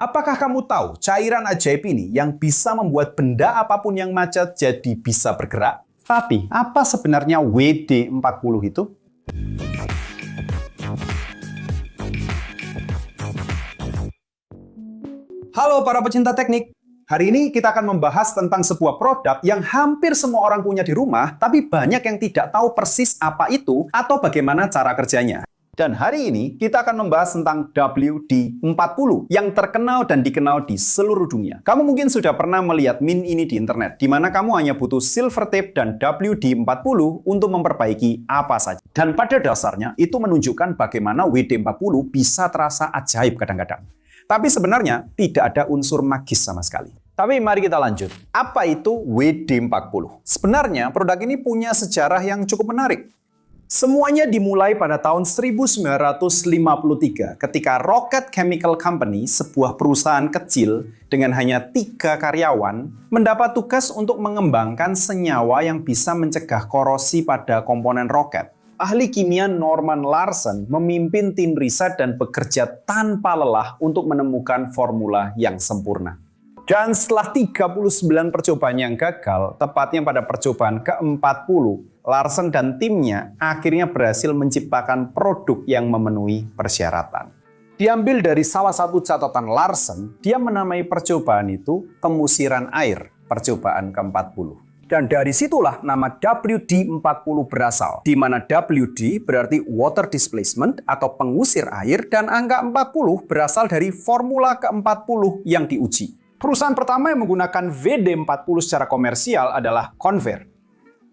Apakah kamu tahu cairan ajaib ini yang bisa membuat benda apapun yang macet jadi bisa bergerak? Tapi, apa sebenarnya WD-40 itu? Halo para pecinta teknik. Hari ini kita akan membahas tentang sebuah produk yang hampir semua orang punya di rumah, tapi banyak yang tidak tahu persis apa itu atau bagaimana cara kerjanya. Dan hari ini kita akan membahas tentang WD-40 yang terkenal dan dikenal di seluruh dunia. Kamu mungkin sudah pernah melihat meme ini di internet, di mana kamu hanya butuh silver tape dan WD-40 untuk memperbaiki apa saja. Dan pada dasarnya itu menunjukkan bagaimana WD-40 bisa terasa ajaib kadang-kadang. Tapi sebenarnya tidak ada unsur magis sama sekali. Tapi mari kita lanjut. Apa itu WD-40? Sebenarnya produk ini punya sejarah yang cukup menarik. Semuanya dimulai pada tahun 1953 ketika Rocket Chemical Company, sebuah perusahaan kecil dengan hanya 3 karyawan, mendapat tugas untuk mengembangkan senyawa yang bisa mencegah korosi pada komponen roket. Ahli kimia Norman Larsen memimpin tim riset dan bekerja tanpa lelah untuk menemukan formula yang sempurna. Dan setelah 39 percobaan yang gagal, tepatnya pada percobaan ke-40, Larsen dan timnya akhirnya berhasil menciptakan produk yang memenuhi persyaratan. Diambil dari salah satu catatan Larsen, dia menamai percobaan itu pemusiran air, percobaan ke-40. Dan dari situlah nama WD-40 berasal, di mana WD berarti water displacement atau pengusir air, dan angka 40 berasal dari formula ke-40 yang diuji. Perusahaan pertama yang menggunakan WD-40 secara komersial adalah Convair,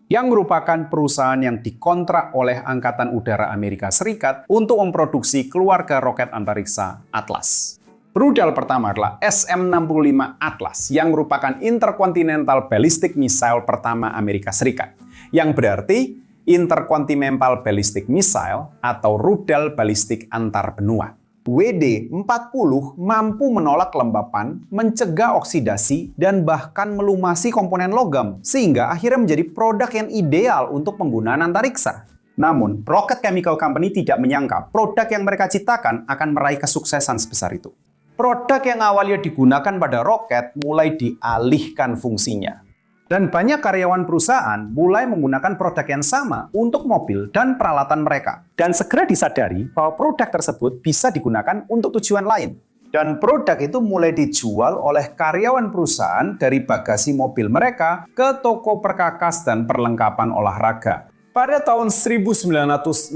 yang merupakan perusahaan yang dikontrak oleh Angkatan Udara Amerika Serikat untuk memproduksi keluarga roket antariksa Atlas. Rudal pertama adalah SM-65 Atlas, yang merupakan Intercontinental Ballistic Missile pertama Amerika Serikat, yang berarti Intercontinental Ballistic Missile atau rudal balistik antar benua. WD-40 mampu menolak kelembapan, mencegah oksidasi, dan bahkan melumasi komponen logam, sehingga akhirnya menjadi produk yang ideal untuk penggunaan antariksa. Namun, Rocket Chemical Company tidak menyangka produk yang mereka ciptakan akan meraih kesuksesan sebesar itu. Produk yang awalnya digunakan pada roket mulai dialihkan fungsinya. Dan banyak karyawan perusahaan mulai menggunakan produk yang sama untuk mobil dan peralatan mereka. Dan segera disadari bahwa produk tersebut bisa digunakan untuk tujuan lain. Dan produk itu mulai dijual oleh karyawan perusahaan dari bagasi mobil mereka ke toko perkakas dan perlengkapan olahraga. Pada tahun 1961,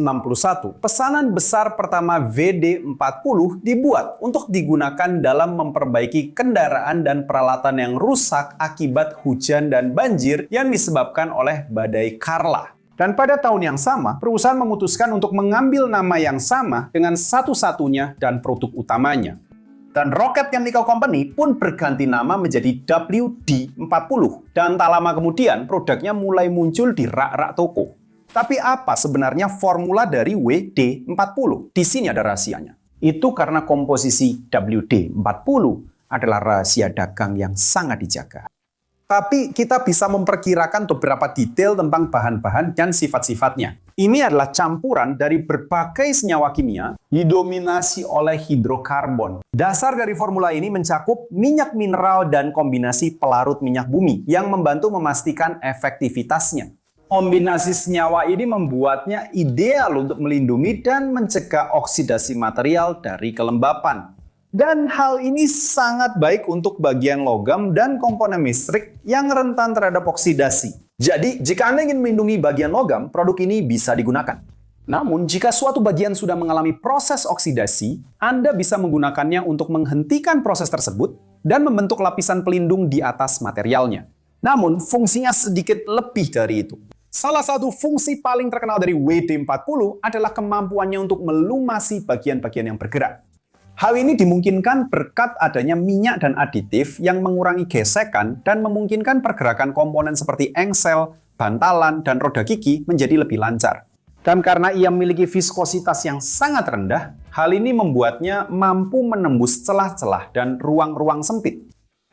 pesanan besar pertama WD-40 dibuat untuk digunakan dalam memperbaiki kendaraan dan peralatan yang rusak akibat hujan dan banjir yang disebabkan oleh badai Carla. Dan pada tahun yang sama, perusahaan memutuskan untuk mengambil nama yang sama dengan satu-satunya dan produk utamanya. Dan Rocket Chemical Company pun berganti nama menjadi WD-40. Dan tak lama kemudian, produknya mulai muncul di rak-rak toko. Tapi apa sebenarnya formula dari WD-40? Di sini ada rahasianya. Itu karena komposisi WD-40 adalah rahasia dagang yang sangat dijaga. Tapi kita bisa memperkirakan beberapa detail tentang bahan-bahan dan sifat-sifatnya. Ini adalah campuran dari berbagai senyawa kimia didominasi oleh hidrokarbon. Dasar dari formula ini mencakup minyak mineral dan kombinasi pelarut minyak bumi yang membantu memastikan efektivitasnya. Kombinasi senyawa ini membuatnya ideal untuk melindungi dan mencegah oksidasi material dari kelembapan. Dan hal ini sangat baik untuk bagian logam dan komponen listrik yang rentan terhadap oksidasi. Jadi, jika Anda ingin melindungi bagian logam, produk ini bisa digunakan. Namun, jika suatu bagian sudah mengalami proses oksidasi, Anda bisa menggunakannya untuk menghentikan proses tersebut dan membentuk lapisan pelindung di atas materialnya. Namun, fungsinya sedikit lebih dari itu. Salah satu fungsi paling terkenal dari WD-40 adalah kemampuannya untuk melumasi bagian-bagian yang bergerak. Hal ini dimungkinkan berkat adanya minyak dan aditif yang mengurangi gesekan dan memungkinkan pergerakan komponen seperti engsel, bantalan, dan roda gigi menjadi lebih lancar. Dan karena ia memiliki viskositas yang sangat rendah, hal ini membuatnya mampu menembus celah-celah dan ruang-ruang sempit.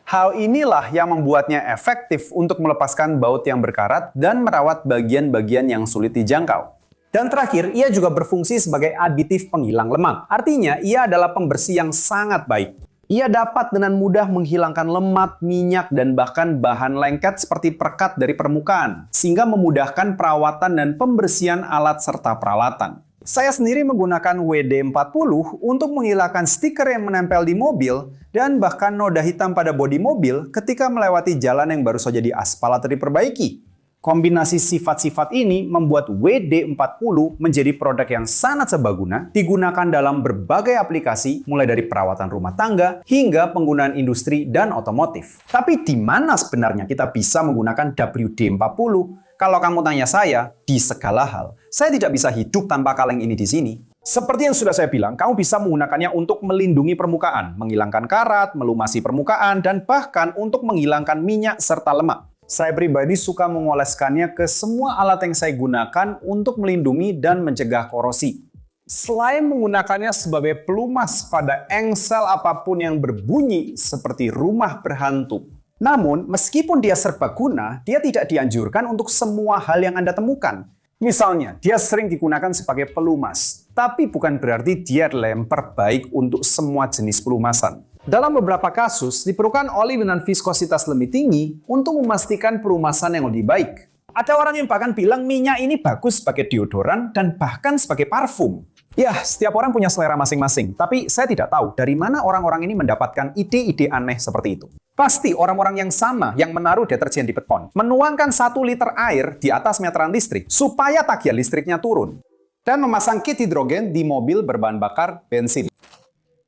Hal inilah yang membuatnya efektif untuk melepaskan baut yang berkarat dan merawat bagian-bagian yang sulit dijangkau. Dan terakhir, ia juga berfungsi sebagai aditif penghilang lemak. Artinya, ia adalah pembersih yang sangat baik. Ia dapat dengan mudah menghilangkan lemak, minyak, dan bahkan bahan lengket seperti perekat dari permukaan, sehingga memudahkan perawatan dan pembersihan alat serta peralatan. Saya sendiri menggunakan WD-40 untuk menghilangkan stiker yang menempel di mobil dan bahkan noda hitam pada bodi mobil ketika melewati jalan yang baru saja diaspal atau diperbaiki. Kombinasi sifat-sifat ini membuat WD-40 menjadi produk yang sangat serbaguna, digunakan dalam berbagai aplikasi, mulai dari perawatan rumah tangga hingga penggunaan industri dan otomotif. Tapi di mana sebenarnya kita bisa menggunakan WD-40? Kalau kamu tanya saya, di segala hal. Saya tidak bisa hidup tanpa kaleng ini di sini. Seperti yang sudah saya bilang, kamu bisa menggunakannya untuk melindungi permukaan, menghilangkan karat, melumasi permukaan, dan bahkan untuk menghilangkan minyak serta lemak. Saya pribadi suka mengoleskannya ke semua alat yang saya gunakan untuk melindungi dan mencegah korosi. Selain menggunakannya sebagai pelumas pada engsel apapun yang berbunyi seperti rumah berhantu. Namun, meskipun dia serbaguna, dia tidak dianjurkan untuk semua hal yang Anda temukan. Misalnya, dia sering digunakan sebagai pelumas, tapi bukan berarti dia adalah yang terbaik untuk semua jenis pelumasan. Dalam beberapa kasus, diperlukan oli dengan viskositas lebih tinggi untuk memastikan pelumasan yang lebih baik. Ada orang yang bahkan bilang minyak ini bagus sebagai deodoran dan bahkan sebagai parfum. Ya, setiap orang punya selera masing-masing, tapi saya tidak tahu dari mana orang-orang ini mendapatkan ide-ide aneh seperti itu. Pasti orang-orang yang sama yang menaruh deterjen di beton, menuangkan 1 liter air di atas meteran listrik supaya tagihan listriknya turun, dan memasang kit hidrogen di mobil berbahan bakar bensin.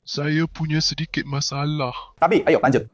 Saya punya sedikit masalah. Tapi, ayo lanjut.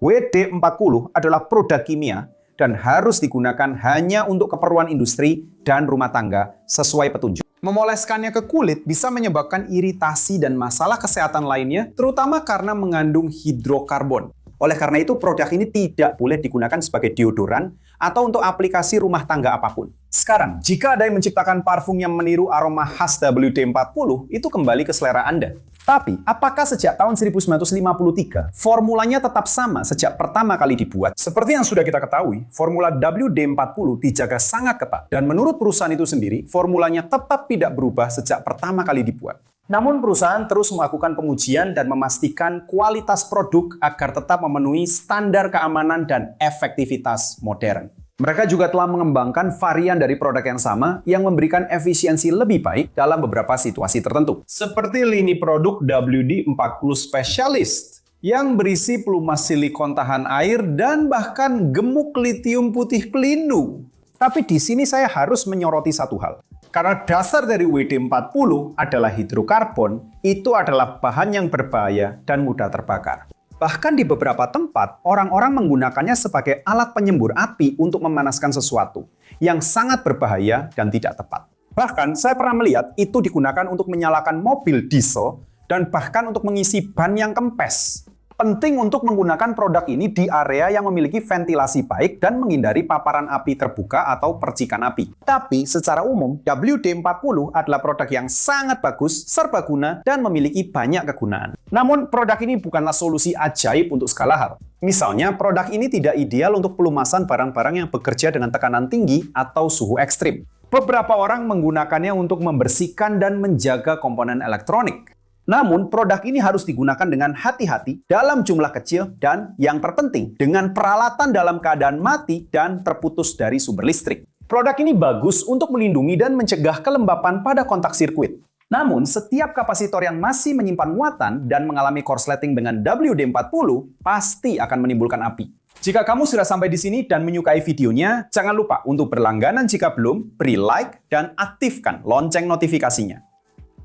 WD-40 adalah produk kimia dan harus digunakan hanya untuk keperluan industri dan rumah tangga sesuai petunjuk. Memoleskannya ke kulit bisa menyebabkan iritasi dan masalah kesehatan lainnya, terutama karena mengandung hidrokarbon. Oleh karena itu, produk ini tidak boleh digunakan sebagai deodoran atau untuk aplikasi rumah tangga apapun. Sekarang, jika ada yang menciptakan parfum yang meniru aroma khas WD-40, itu kembali ke selera Anda. Tapi, apakah sejak tahun 1953, formulanya tetap sama sejak pertama kali dibuat? Seperti yang sudah kita ketahui, formula WD-40 dijaga sangat ketat. Dan menurut perusahaan itu sendiri, formulanya tetap tidak berubah sejak pertama kali dibuat. Namun perusahaan terus melakukan pengujian dan memastikan kualitas produk agar tetap memenuhi standar keamanan dan efektivitas modern. Mereka juga telah mengembangkan varian dari produk yang sama yang memberikan efisiensi lebih baik dalam beberapa situasi tertentu. Seperti lini produk WD-40 Specialist yang berisi pelumas silikon tahan air dan bahkan gemuk litium putih pelindung. Tapi di sini saya harus menyoroti satu hal. Karena dasar dari WD-40 adalah hidrokarbon, itu adalah bahan yang berbahaya dan mudah terbakar. Bahkan di beberapa tempat, orang-orang menggunakannya sebagai alat penyembur api untuk memanaskan sesuatu yang sangat berbahaya dan tidak tepat. Bahkan saya pernah melihat itu digunakan untuk menyalakan mobil diesel dan bahkan untuk mengisi ban yang kempes. Penting untuk menggunakan produk ini di area yang memiliki ventilasi baik dan menghindari paparan api terbuka atau percikan api. Tapi secara umum, WD-40 adalah produk yang sangat bagus, serbaguna, dan memiliki banyak kegunaan. Namun, produk ini bukanlah solusi ajaib untuk segala hal. Misalnya, produk ini tidak ideal untuk pelumasan barang-barang yang bekerja dengan tekanan tinggi atau suhu ekstrim. Beberapa orang menggunakannya untuk membersihkan dan menjaga komponen elektronik. Namun, produk ini harus digunakan dengan hati-hati, dalam jumlah kecil, dan yang terpenting, dengan peralatan dalam keadaan mati dan terputus dari sumber listrik. Produk ini bagus untuk melindungi dan mencegah kelembapan pada kontak sirkuit. Namun, setiap kapasitor yang masih menyimpan muatan dan mengalami korsleting dengan WD-40 pasti akan menimbulkan api. Jika kamu sudah sampai di sini dan menyukai videonya, jangan lupa untuk berlangganan jika belum, beri like, dan aktifkan lonceng notifikasinya.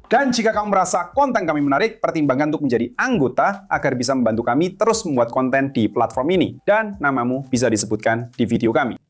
Dan jika kamu merasa konten kami menarik, pertimbangkan untuk menjadi anggota agar bisa membantu kami terus membuat konten di platform ini. Dan namamu bisa disebutkan di video kami.